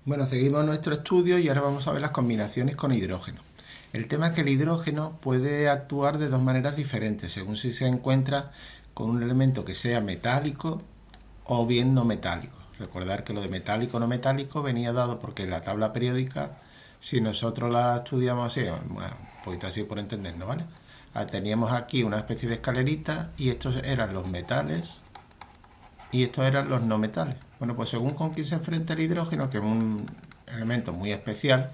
Bueno, seguimos nuestro estudio y ahora vamos a ver las combinaciones con hidrógeno. El tema es que el hidrógeno puede actuar de dos maneras diferentes, según si se encuentra con un elemento que sea metálico o bien no metálico. Recordar que lo de metálico o no metálico venía dado porque en la tabla periódica, si nosotros la estudiamos así, bueno, un poquito así por entendernos, ¿vale? Teníamos aquí una especie de escalerita y estos eran los metales y estos eran los no metales. Bueno, pues según con quién se enfrenta el hidrógeno, que es un elemento muy especial,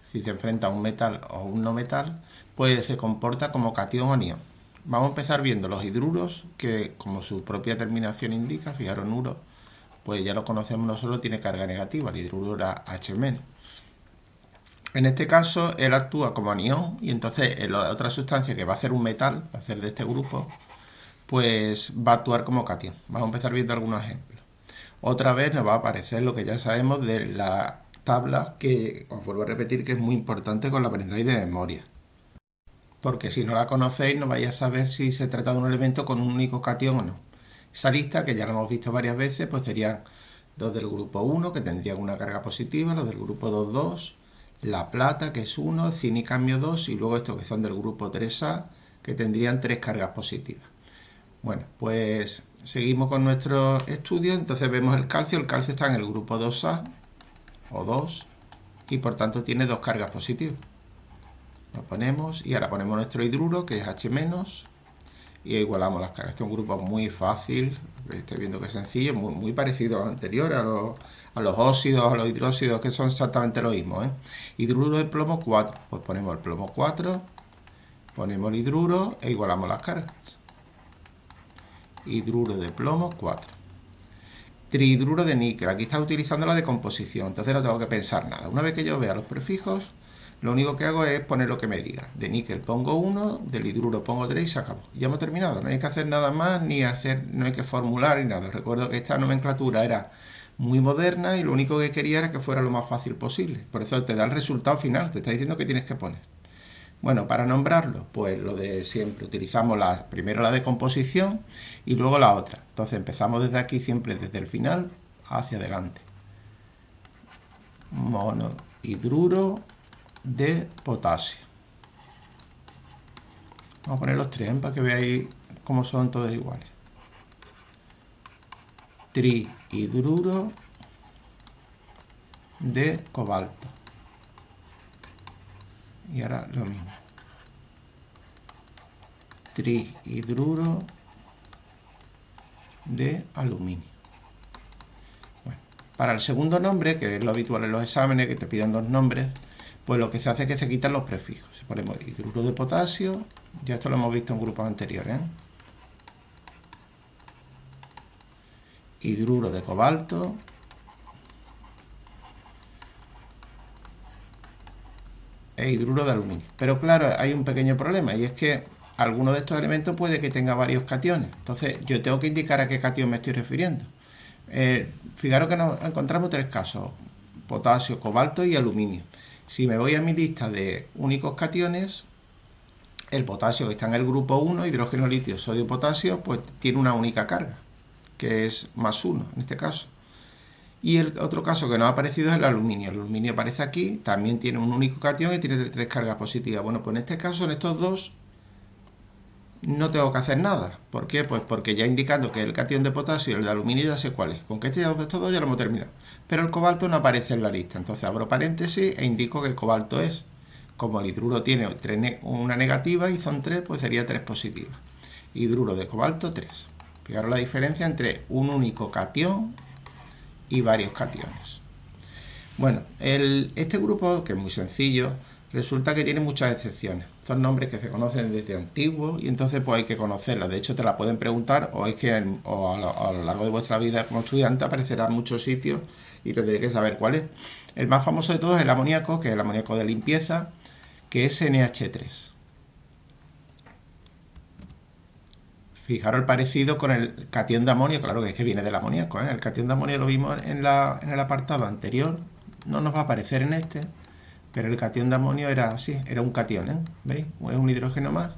si se enfrenta a un metal o un no metal, pues se comporta como cation o anión. Vamos a empezar viendo los hidruros, que como su propia terminación indica, fijaros, uro, pues ya lo conocemos nosotros, tiene carga negativa, el hidruro era H-. En este caso, él actúa como anión y entonces en la otra sustancia que va a hacer un metal, va a hacer de este grupo, pues va a actuar como cation. Vamos a empezar viendo algunos ejemplos. Otra vez nos va a aparecer lo que ya sabemos de la tabla, que os vuelvo a repetir que es muy importante con la aprendizaje de memoria. Porque si no la conocéis no vais a saber si se trata de un elemento con un único cation o no. Esa lista, que ya la hemos visto varias veces, pues serían los del grupo 1, que tendrían una carga positiva, los del grupo 2, 2, la plata, que es 1, el cinicambio 2, y luego estos que son del grupo 3A, que tendrían 3 cargas positivas. Bueno, pues seguimos con nuestro estudio. Entonces vemos el calcio está en el grupo 2A o 2 y por tanto tiene 2 cargas positivas. Lo ponemos y ahora ponemos nuestro hidruro, que es H-, y igualamos las cargas. Este es un grupo muy fácil, estoy viendo que es sencillo, muy parecido a los anteriores, a los óxidos, a los hidróxidos, que son exactamente lo mismo, ¿eh? Hidruro de plomo 4, pues ponemos el plomo 4, ponemos el hidruro e igualamos las cargas. Hidruro de plomo 4. Trihidruro de níquel, aquí está utilizando la decomposición, entonces no tengo que pensar nada. Una vez que yo vea los prefijos, lo único que hago es poner lo que me diga. De níquel pongo 1, del hidruro pongo 3 y se acabó. Ya hemos terminado, no hay que hacer nada más, no hay que formular ni nada. Recuerdo que esta nomenclatura era muy moderna y lo único que quería era que fuera lo más fácil posible. Por eso te da el resultado final, te está diciendo que tienes que poner. Bueno, para nombrarlo, pues lo de siempre, utilizamos primero la decomposición y luego la otra. Entonces empezamos desde aquí, siempre desde el final hacia adelante. Monohidruro de potasio. Vamos a poner los tres para que veáis cómo son todos iguales. Trihidruro de cobalto. Y ahora lo mismo. Trihidruro de aluminio. Bueno, para el segundo nombre, que es lo habitual en los exámenes, que te piden dos nombres, pues lo que se hace es que se quitan los prefijos. Ponemos hidruro de potasio, ya esto lo hemos visto en grupos anteriores, ¿eh? Hidruro de cobalto, e hidruro de aluminio. Pero claro, hay un pequeño problema, y es que alguno de estos elementos puede que tenga varios cationes. Entonces yo tengo que indicar a qué cation me estoy refiriendo. Fijaros que nos encontramos tres casos: potasio, cobalto y aluminio. Si me voy a mi lista de únicos cationes, el potasio, que está en el grupo 1, hidrógeno, litio, sodio, potasio, pues tiene una única carga, que es +1 en este caso. Y el otro caso que nos ha aparecido es el aluminio. El aluminio aparece aquí, también tiene un único cation y tiene 3 cargas positivas. Bueno, pues en este caso, en estos dos, no tengo que hacer nada. ¿Por qué? Pues porque ya indicando que el cation de potasio y el de aluminio ya sé cuál es. Con que estos dos ya lo hemos terminado. Pero el cobalto no aparece en la lista. Entonces abro paréntesis e indico que el cobalto es, como el hidruro tiene una negativa y son 3, pues sería 3 positivas. Hidruro de cobalto 3. Fijaros la diferencia entre un único cation y varios cationes. Bueno, este grupo, que es muy sencillo, resulta que tiene muchas excepciones. Son nombres que se conocen desde antiguo y entonces pues hay que conocerlas. De hecho, te la pueden preguntar o es que a lo largo de vuestra vida como estudiante aparecerá en muchos sitios y tendréis que saber cuál es. El más famoso de todos es el amoníaco, que es el amoníaco de limpieza, que es NH3. Fijaros el parecido con el cation de amonio, claro que es que viene del amoníaco, ¿eh? El cation de amonio lo vimos en el apartado anterior, no nos va a aparecer en este, pero el cation de amonio era así, era un cation, ¿eh? ¿Veis? Es un hidrógeno más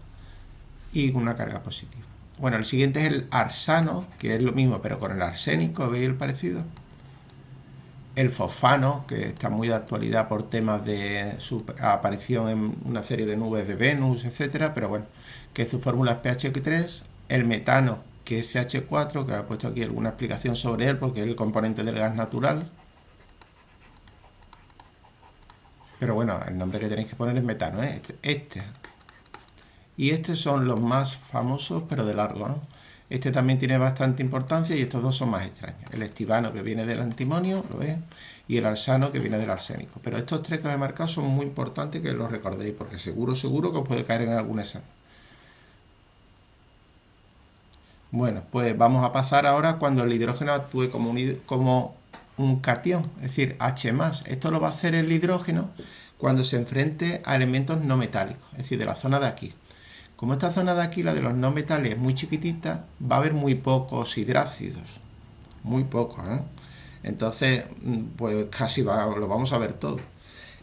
y una carga positiva. Bueno, el siguiente es el arsano, que es lo mismo, pero con el arsénico, ¿veis el parecido? el fosfano, que está muy de actualidad por temas de su aparición en una serie de nubes de Venus, etcétera, pero bueno, que su fórmula es pH3, el metano, que es CH4, que he puesto aquí alguna explicación sobre él, porque es el componente del gas natural. Pero bueno, el nombre que tenéis que poner es metano, ¿eh? Este. Y estos son los más famosos, pero de largo, ¿no? Este también tiene bastante importancia y estos dos son más extraños. El estivano, que viene del antimonio, ¿lo ves? Y el arsano, que viene del arsénico. Pero estos tres que os he marcado son muy importantes que los recordéis, porque seguro que os puede caer en algún examen. Bueno, pues vamos a pasar ahora cuando el hidrógeno actúe como un catión, es decir, H+. Esto lo va a hacer el hidrógeno cuando se enfrente a elementos no metálicos, es decir, de la zona de aquí. Como esta zona de aquí, la de los no metales, es muy chiquitita, va a haber muy pocos hidrácidos. Muy pocos, ¿eh? Entonces, pues casi lo vamos a ver todo.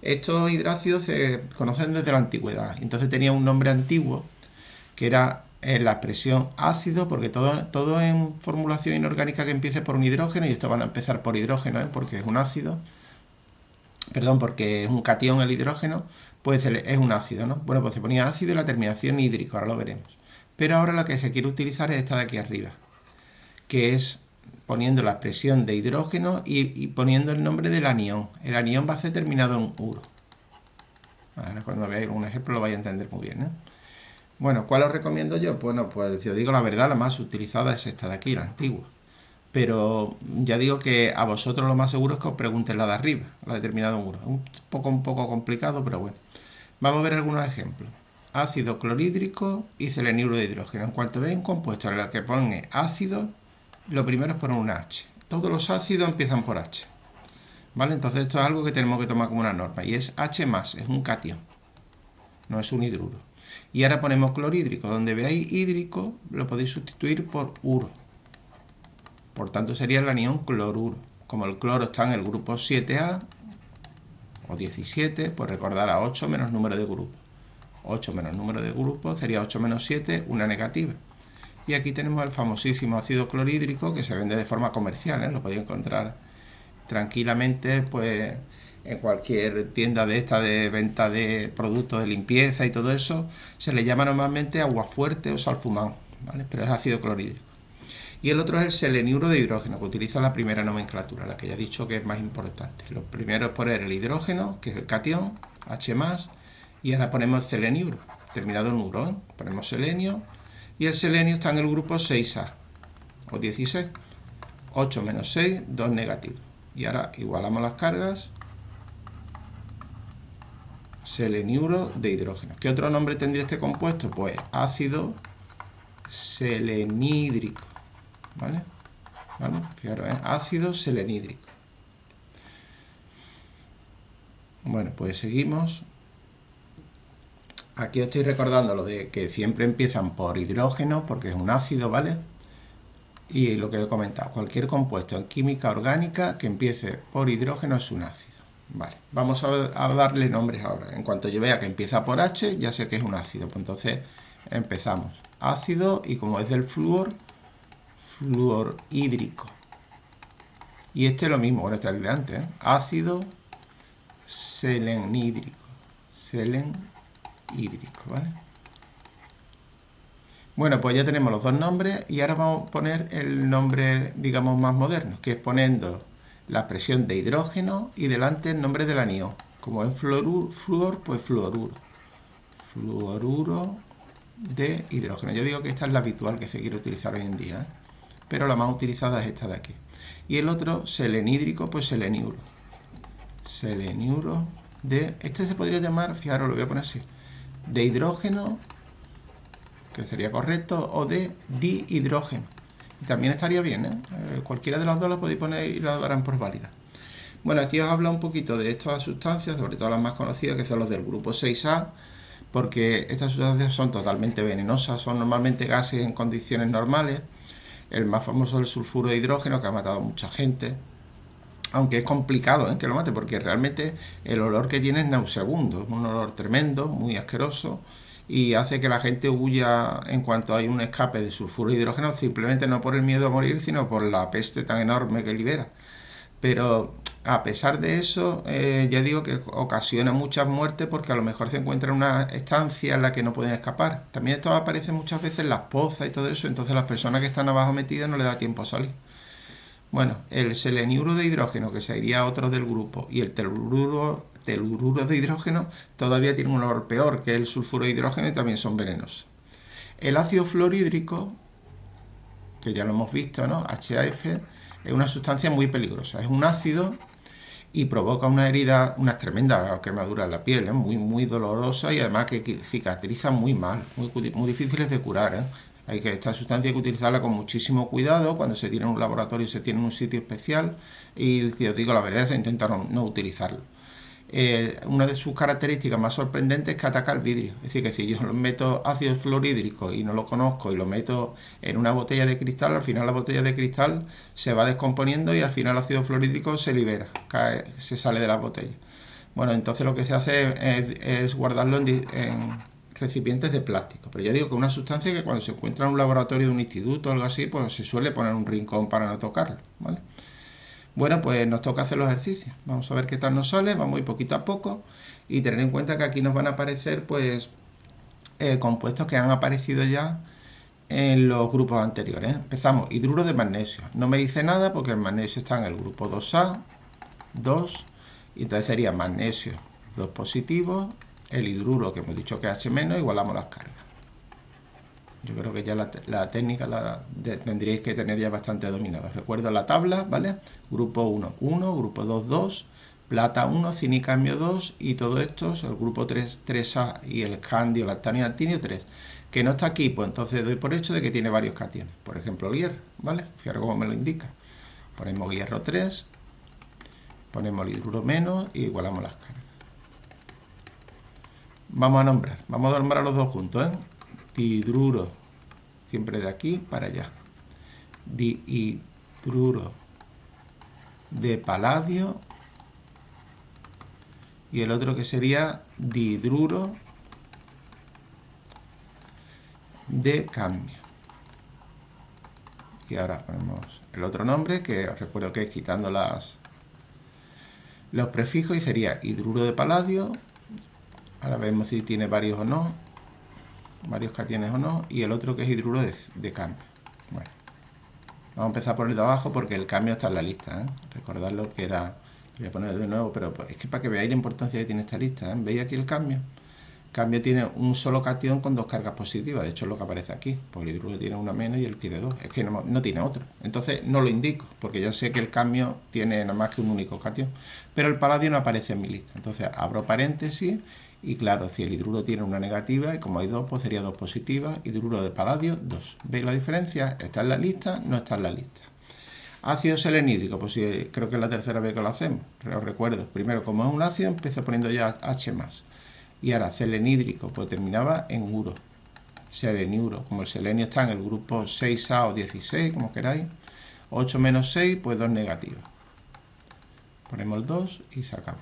Estos hidrácidos se conocen desde la antigüedad. Entonces tenía un nombre antiguo, que era la expresión ácido, porque todo en formulación inorgánica que empiece por un hidrógeno, y esto van a empezar por hidrógeno, porque es un ácido, perdón, porque es un catión el hidrógeno, pues es un ácido, ¿no? Bueno, pues se ponía ácido y la terminación hídrico, ahora lo veremos. Pero ahora la que se quiere utilizar es esta de aquí arriba, que es poniendo la expresión de hidrógeno y poniendo el nombre del anión. El anión va a ser terminado en uro. Ahora cuando veáis un ejemplo lo vais a entender muy bien, ¿eh? Bueno, ¿cuál os recomiendo yo? Bueno, pues si os digo la verdad, la más utilizada es esta de aquí, la antigua. Pero ya digo que a vosotros lo más seguro es que os pregunten la de arriba, la determinada en uro. Un poco complicado, pero bueno. Vamos a ver algunos ejemplos. Ácido clorhídrico y seleniuro de hidrógeno. En cuanto veis un compuesto en el que pone ácido, lo primero es poner una H. Todos los ácidos empiezan por H. ¿Vale? Entonces esto es algo que tenemos que tomar como una norma. Y es H+, es un catión. No es un hidruro. Y ahora ponemos clorhídrico. Donde veáis hídrico, lo podéis sustituir por uro. Por tanto, sería el anión cloruro. Como el cloro está en el grupo 7A o 17, pues recordar a 8 menos número de grupo. 8 menos número de grupo sería 8 menos 7, una negativa. Y aquí tenemos el famosísimo ácido clorhídrico que se vende de forma comercial, ¿eh? Lo podéis encontrar tranquilamente pues en cualquier tienda de esta de venta de productos de limpieza y todo eso. Se le llama normalmente aguafuerte o salfumán, ¿vale? Pero es ácido clorhídrico. Y el otro es el seleniuro de hidrógeno, que utiliza la primera nomenclatura, la que ya he dicho que es más importante. Lo primero es poner el hidrógeno, que es el catión, H+, y ahora ponemos el seleniuro, terminado en uro, ¿eh? Ponemos selenio, y el selenio está en el grupo 6A, o 16. 8 menos 6, 2 negativos. Y ahora igualamos las cargas. Seleniuro de hidrógeno. ¿Qué otro nombre tendría este compuesto? Pues ácido selenídrico. ¿Vale? Fijaros, ácido selenídrico. Bueno, pues seguimos. Aquí os estoy recordando lo de que siempre empiezan por hidrógeno, porque es un ácido, ¿vale? Y lo que he comentado, cualquier compuesto en química orgánica que empiece por hidrógeno es un ácido. Vale, vamos a darle nombres ahora. En cuanto yo vea que empieza por H, ya sé que es un ácido. Pues entonces empezamos. Ácido, y como es del flúor, fluorhídrico. Y este es lo mismo, bueno, este es el de antes, ¿eh? Ácido selenídrico. Selenídrico, ¿vale? Bueno, pues ya tenemos los dos nombres y ahora vamos a poner el nombre, digamos, más moderno, que es poniendo la expresión de hidrógeno y delante el nombre del anión. Como es flúor, pues fluoruro. Fluoruro de hidrógeno. Yo digo que esta es la habitual que se quiere utilizar hoy en día, ¿eh? Pero la más utilizada es esta de aquí. Y el otro, selenídrico, pues seleniuro. Seleniuro de... Este se podría llamar, fijaros, lo voy a poner así, de hidrógeno, que sería correcto, o de dihidrógeno. Y también estaría bien, ¿eh? Cualquiera de las dos la podéis poner y la darán por válida. Bueno, aquí os hablo un poquito de estas sustancias, sobre todo las más conocidas, que son los del grupo 6A, porque estas sustancias son totalmente venenosas, son normalmente gases en condiciones normales. El más famoso es el sulfuro de hidrógeno, que ha matado a mucha gente, aunque es complicado, ¿eh?, que lo mate, porque realmente el olor que tiene es nauseabundo, es un olor tremendo, muy asqueroso, y hace que la gente huya en cuanto hay un escape de sulfuro de hidrógeno, simplemente no por el miedo a morir, sino por la peste tan enorme que libera. Pero A pesar de eso, ya digo que ocasiona muchas muertes porque a lo mejor se encuentra en una estancia en la que no pueden escapar. También esto aparece muchas veces en las pozas y todo eso, entonces las personas que están abajo metidas no les da tiempo a salir. Bueno, el seleniuro de hidrógeno, que sería otro del grupo, y el telururo de hidrógeno todavía tiene un olor peor que el sulfuro de hidrógeno y también son venenosos. El ácido fluorhídrico, que ya lo hemos visto, ¿no? HAF, es una sustancia muy peligrosa. Es un ácido y provoca una herida, una tremenda quemadura en la piel, muy dolorosa y además que cicatriza muy mal, muy difíciles de curar. Esta sustancia hay que utilizarla con muchísimo cuidado cuando se tiene en un laboratorio y se tiene en un sitio especial, y si os digo la verdad, se intenta no utilizarlo. Una de sus características más sorprendentes es que ataca el vidrio. Es decir, que si yo meto ácido fluorhídrico y no lo conozco y lo meto en una botella de cristal, al final la botella de cristal se va descomponiendo y al final el ácido fluorhídrico se libera, se sale de la botella. Bueno, entonces lo que se hace es guardarlo en recipientes de plástico. Pero ya digo que es una sustancia que cuando se encuentra en un laboratorio de un instituto o algo así, pues se suele poner en un rincón para no tocarlo, ¿vale? Bueno, pues nos toca hacer los ejercicios. Vamos a ver qué tal nos sale, vamos a ir poquito a poco y tener en cuenta que aquí nos van a aparecer pues compuestos que han aparecido ya en los grupos anteriores. Empezamos, hidruro de magnesio. No me dice nada porque el magnesio está en el grupo 2A, 2, y entonces sería magnesio 2 positivo, el hidruro que hemos dicho que es H-, igualamos las cargas. Yo creo que ya la técnica tendríais que tener ya bastante dominada. Recuerdo la tabla, ¿vale? Grupo 1, 1, grupo 2, 2, plata 1, cinicambio 2 y todo esto, el grupo 3, 3A y el escandio, lactanio y actinio 3. Que no está aquí, pues entonces doy por hecho de que tiene varios cationes. Por ejemplo, el hierro, ¿vale? Fijaros cómo me lo indica. Ponemos hierro 3, ponemos el hidruro menos y igualamos las cargas. Vamos a nombrar los dos juntos, ¿eh? Dihidruro, siempre de aquí para allá. Dihidruro de paladio y el otro que sería dihidruro de cadmio. Y ahora ponemos el otro nombre, que os recuerdo que es quitando los prefijos, y sería hidruro de paladio. Ahora vemos si tiene varios o no, varios cationes o no, y el otro que es hidruro de cadmio. Bueno, vamos a empezar por el de abajo porque el cadmio está en la lista, ¿eh? Recordadlo que era, voy a poner de nuevo, pero es que para que veáis la importancia que tiene esta lista, ¿eh? ¿Veis aquí el cadmio? El cadmio tiene un solo cation con dos cargas positivas, de hecho es lo que aparece aquí, porque el hidruro tiene una menos y él tiene dos, es que no tiene otro, entonces no lo indico, porque yo sé que el cadmio tiene nada más que un único cation, pero el paladio no aparece en mi lista, entonces abro paréntesis. Y claro, si el hidruro tiene una negativa, y como hay dos, pues sería dos positivas, hidruro de paladio, 2. ¿Veis la diferencia? ¿Está en la lista? No está en la lista. Ácido selenhídrico, pues sí, creo que es la tercera vez que lo hacemos. Os recuerdo, primero, como es un ácido, empiezo poniendo ya H+. Y ahora, selenhídrico, pues terminaba en uro. Seleniuro, como el selenio está en el grupo 6A o 16, como queráis. 8 menos 6, pues 2 negativas. Ponemos el 2 y sacamos.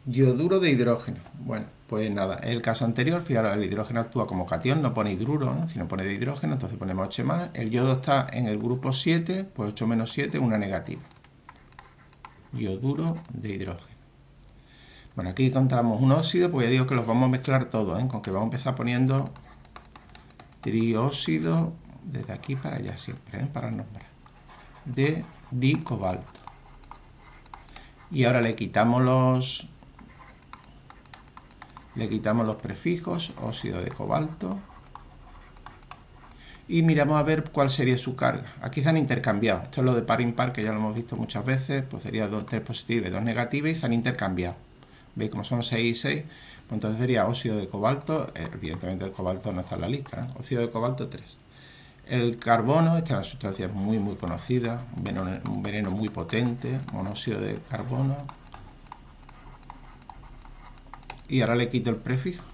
Yoduro de hidrógeno. Bueno, pues nada, en el caso anterior, fijaros, el hidrógeno actúa como cation, no pone hidruro, ¿eh? Sino pone de hidrógeno, entonces ponemos 8+. El yodo está en el grupo 7, pues 8 menos 7, una negativa. Yoduro de hidrógeno. Bueno, aquí encontramos un óxido, pues ya digo que los vamos a mezclar todos, ¿eh? Con que vamos a empezar poniendo trióxido, desde aquí para allá siempre, ¿eh? Para nombrar. De dicobalto. Y ahora le quitamos los prefijos, óxido de cobalto, y miramos a ver cuál sería su carga. Aquí se han intercambiado, esto es lo de par impar, que ya lo hemos visto muchas veces, pues sería 3 positivas y 2 negativas, y se han intercambiado. ¿Veis cómo son 6 y 6? Pues entonces sería óxido de cobalto, evidentemente el cobalto no está en la lista, ¿eh? Óxido de cobalto 3. El carbono, esta es una sustancia muy conocida, un veneno muy potente, monóxido de carbono. Y ahora le quito el prefijo,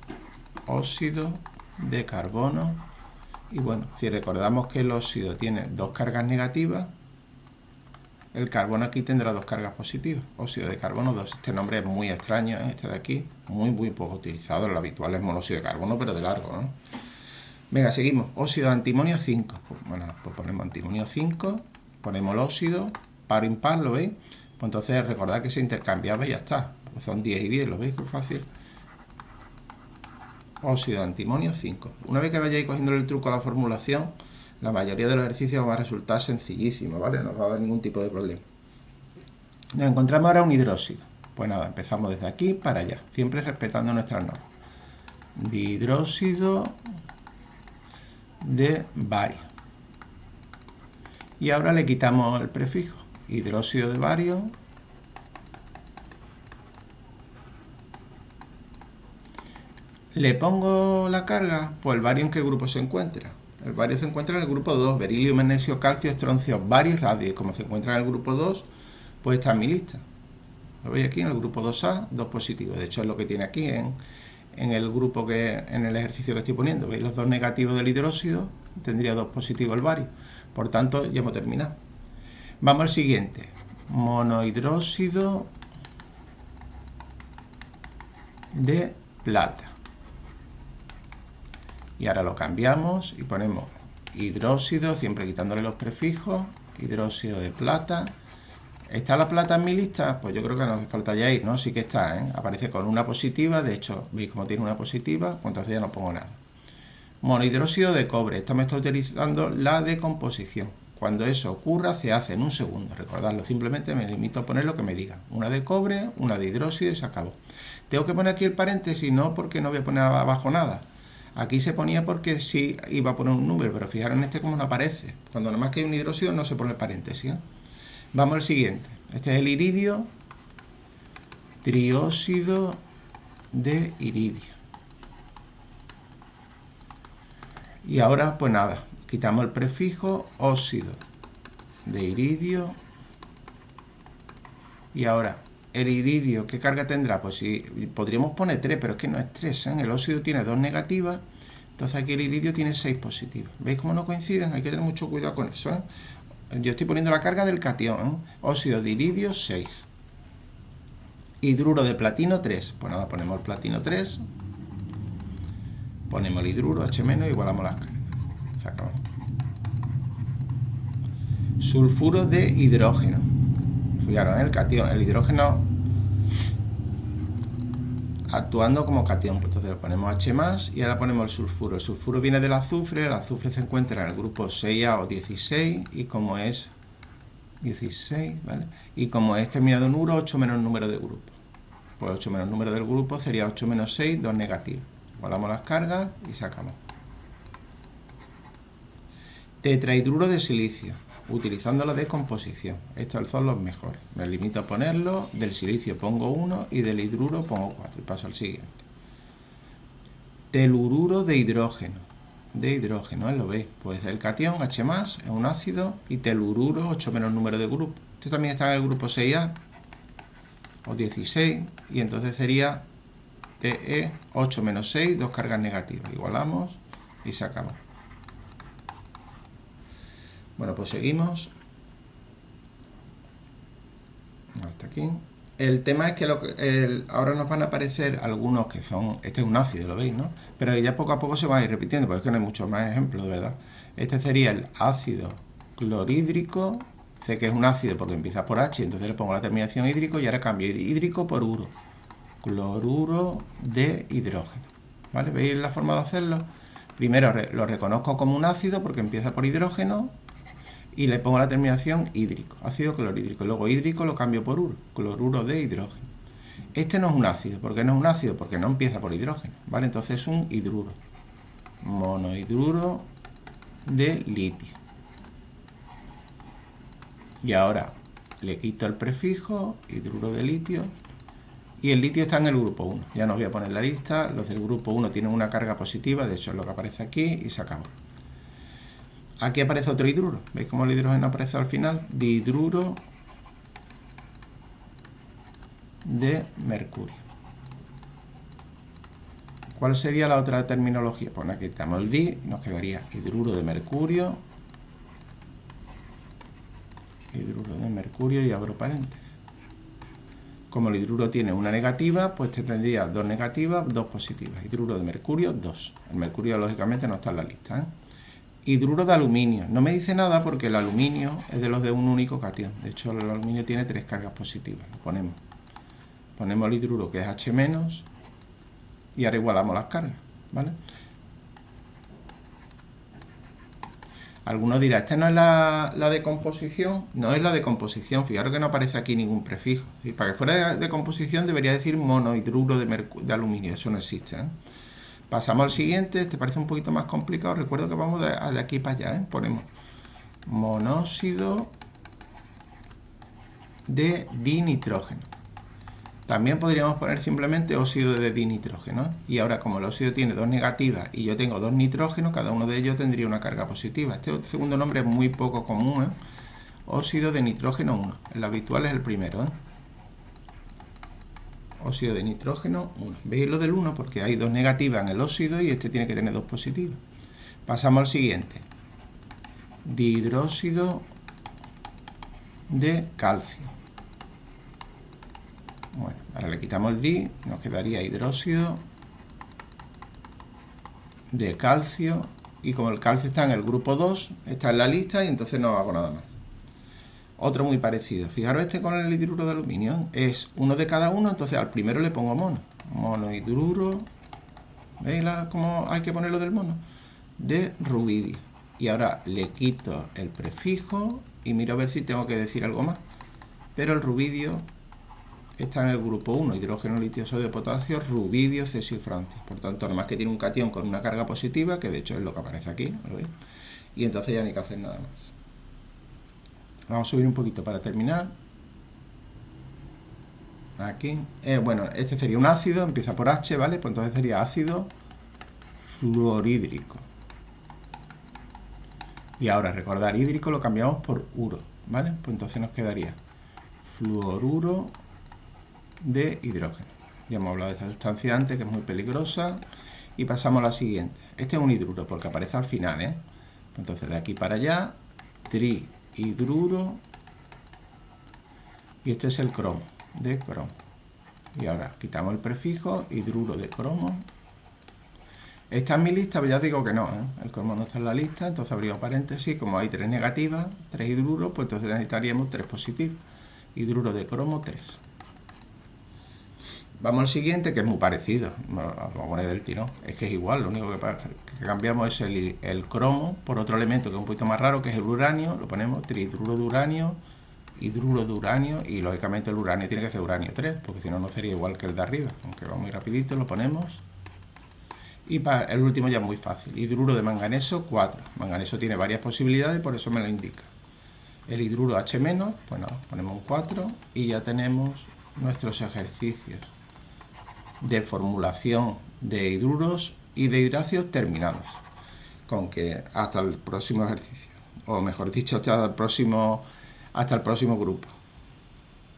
óxido de carbono. Y bueno, si recordamos que el óxido tiene dos cargas negativas, el carbono aquí tendrá dos cargas positivas, óxido de carbono 2. Este nombre es muy extraño, ¿eh? Este de aquí, muy poco utilizado. Lo habitual es monóxido de carbono, pero de largo, ¿no? Venga, seguimos. Óxido de antimonio 5. Pues, bueno, pues ponemos antimonio 5, ponemos el óxido, par impar, ¿lo veis? Pues entonces recordad que se intercambiaba y ya está. Pues son 10 y 10, ¿lo veis? Qué fácil. Óxido de antimonio 5. Una vez que vayáis cogiendo el truco a la formulación, la mayoría de los ejercicios va a resultar sencillísimo, ¿vale? No va a haber ningún tipo de problema. Nos encontramos ahora un hidróxido. Pues nada, empezamos desde aquí para allá, siempre respetando nuestras normas. Dihidróxido de bario. Y ahora le quitamos el prefijo. Hidróxido de bario. ¿Le pongo la carga? Pues el bario, ¿en qué grupo se encuentra? El bario se encuentra en el grupo 2, berilio, magnesio, calcio, estroncio, bario y radio. Y como se encuentra en el grupo 2, pues está en mi lista. Lo veis aquí en el grupo 2A, 2 positivos. De hecho es lo que tiene aquí en el grupo en el ejercicio que estoy poniendo. ¿Veis los 2 negativos del hidróxido? Tendría 2 positivos el bario. Por tanto, ya hemos terminado. Vamos al siguiente. Monohidróxido de plata. Y ahora lo cambiamos y ponemos hidróxido, siempre quitándole los prefijos, hidróxido de plata. ¿Está la plata en mi lista? Pues yo creo que no hace falta ya ir, ¿no? Sí que está, ¿eh? Aparece con una positiva, de hecho, veis cómo tiene una positiva, pues entonces ya no pongo nada. Monohidróxido de cobre, esta me está utilizando la decomposición. Cuando eso ocurra, se hace en un segundo. Recordadlo, simplemente me limito a poner lo que me digan. Una de cobre, una de hidróxido y se acabó. Tengo que poner aquí el paréntesis, no porque no voy a poner abajo nada. Aquí se ponía porque sí iba a poner un número, pero fijaros en este cómo no aparece. Cuando nada más que hay un hidróxido no se pone el paréntesis, ¿eh? Vamos al siguiente. Este es el iridio, trióxido de iridio. Y ahora, pues nada, quitamos el prefijo, óxido de iridio. Y ahora, el iridio, ¿qué carga tendrá? Pues sí, podríamos poner 3, pero es que no es 3, ¿eh? El óxido tiene 2 negativas, entonces aquí el iridio tiene 6 positivas. ¿Veis cómo no coinciden? Hay que tener mucho cuidado con eso, ¿eh? Yo estoy poniendo la carga del catión, ¿eh? Óxido de iridio 6. Hidruro de platino 3. Pues nada, ponemos el platino 3. Ponemos el hidruro H- y igualamos las cargas. Se acabó. Sulfuro de hidrógeno. Fijaros, el catión, el hidrógeno actuando como catión. Pues entonces lo ponemos H+, y ahora ponemos el sulfuro. El sulfuro viene del azufre, el azufre se encuentra en el grupo 6A o 16, y como es 16, ¿vale? Y como es terminado en uro, 8 menos el número de grupo. Pues 8 menos el número del grupo sería 8 menos 6, 2 negativos. Igualamos las cargas y sacamos. Tetrahidruro de silicio, utilizando la decomposición. Estos son los mejores. Me limito a ponerlo, del silicio pongo 1 y del hidruro pongo 4. Y paso al siguiente. Telururo de hidrógeno. ¿Lo veis? Pues el catión H+, es un ácido, y telururo, 8 menos número de grupo. Este también está en el grupo 6A o 16, y entonces sería Te 8 menos 6, 2 cargas negativas. Igualamos y sacamos. Bueno, pues seguimos. Hasta aquí. El tema es que ahora nos van a aparecer algunos que son... Este es un ácido, lo veis, ¿no? Pero ya poco a poco se va a ir repitiendo, porque es que no hay muchos más ejemplos, de verdad. Este sería el ácido clorhídrico. Sé que es un ácido porque empieza por H, entonces le pongo la terminación hídrico y ahora cambio hídrico por uro. Cloruro de hidrógeno. ¿Vale? ¿Veis la forma de hacerlo? Primero lo reconozco como un ácido porque empieza por hidrógeno, y le pongo la terminación hídrico, ácido clorhídrico. Luego hídrico lo cambio por uro, cloruro de hidrógeno. Este no es un ácido. ¿Por qué no es un ácido? Porque no empieza por hidrógeno, ¿vale? Entonces es un hidruro. Monohidruro de litio. Y ahora le quito el prefijo, hidruro de litio, y el litio está en el grupo 1. Ya no os voy a poner la lista. Los del grupo 1 tienen una carga positiva, de hecho es lo que aparece aquí, y se acabó. Aquí aparece otro hidruro. ¿Veis cómo el hidrógeno aparece al final? Dihidruro de mercurio. ¿Cuál sería la otra terminología? Pues aquí quitamos el di y nos quedaría hidruro de mercurio. Hidruro de mercurio, y abro paréntesis. Como el hidruro tiene una negativa, pues te tendría 2 negativas, 2 positivas. Hidruro de mercurio, 2. El mercurio lógicamente no está en la lista, ¿eh? hidruro de aluminio. No me dice nada porque el aluminio es de los de un único cation. De hecho, el aluminio tiene 3 cargas positivas. Lo ponemos el hidruro, que es H-, y ahora igualamos las cargas, ¿vale? Algunos dirán, ¿esta no es la decomposición? No es la decomposición, fijaros que no aparece aquí ningún prefijo. Y para que fuera de decomposición debería decir monohidruro de aluminio, eso no existe, ¿eh? Pasamos al siguiente, este parece un poquito más complicado, recuerdo que vamos de aquí para allá, ¿eh? Ponemos monóxido de dinitrógeno. También podríamos poner simplemente óxido de dinitrógeno. Y ahora, como el óxido tiene 2 negativas y yo tengo 2 nitrógenos, cada uno de ellos tendría una carga positiva. Este segundo nombre es muy poco común, ¿eh? Óxido de nitrógeno 1. El habitual es el primero, ¿eh? Óxido de nitrógeno 1. ¿Veis lo del 1? Porque hay 2 negativas en el óxido y este tiene que tener 2 positivas. Pasamos al siguiente. Dihidróxido de calcio. Bueno, ahora le quitamos el di, nos quedaría hidróxido de calcio, y como el calcio está en el grupo 2, está en la lista y entonces no hago nada más. Otro muy parecido, fijaros este con el hidruro de aluminio, es uno de cada uno, entonces al primero le pongo mono, monohidruro, ¿veis cómo hay que ponerlo del mono? De rubidio. Y ahora le quito el prefijo y miro a ver si tengo que decir algo más, pero el rubidio está en el grupo 1, hidrógeno, litio, sodio, potasio, rubidio, cesio y francio. Por tanto, nada más que tiene un cation con una carga positiva, que de hecho es lo que aparece aquí, ¿lo veis? Y entonces ya no hay que hacer nada más. Vamos a subir un poquito para terminar. Aquí. Bueno, este sería un ácido, empieza por H, ¿vale? Pues entonces sería ácido fluorhídrico. Y ahora, recordar, hídrico lo cambiamos por uro, ¿vale? Pues entonces nos quedaría fluoruro de hidrógeno. Ya hemos hablado de esta sustancia antes, que es muy peligrosa. Y pasamos a la siguiente. Este es un hidruro, porque aparece al final, ¿eh? Entonces, de aquí para allá, trihidruro. Y este es el cromo, de cromo. Y ahora quitamos el prefijo, hidruro de cromo. ¿Está en mi lista? Pues ya digo que no, ¿eh? El cromo no está en la lista, entonces abrimos paréntesis. Como hay 3 negativas, 3 hidruros, pues entonces necesitaríamos 3 positivos. Hidruro de cromo 3. Vamos al siguiente, que es muy parecido. Vamos a poner del tirón. Es que es igual, lo único que cambiamos es el cromo por otro elemento que es un poquito más raro, que es el uranio. Lo ponemos trihidruro de uranio, hidruro de uranio, y lógicamente el uranio tiene que ser uranio 3, porque si no, no sería igual que el de arriba. Aunque va muy rapidito, lo ponemos. Y para el último ya es muy fácil. Hidruro de manganeso 4. Manganeso tiene varias posibilidades, por eso me lo indica. El hidruro H-, pues nada, ponemos un 4 y ya tenemos nuestros ejercicios de formulación de hidruros y de hidracios terminados. Con que hasta el próximo ejercicio, o mejor dicho, hasta el próximo grupo.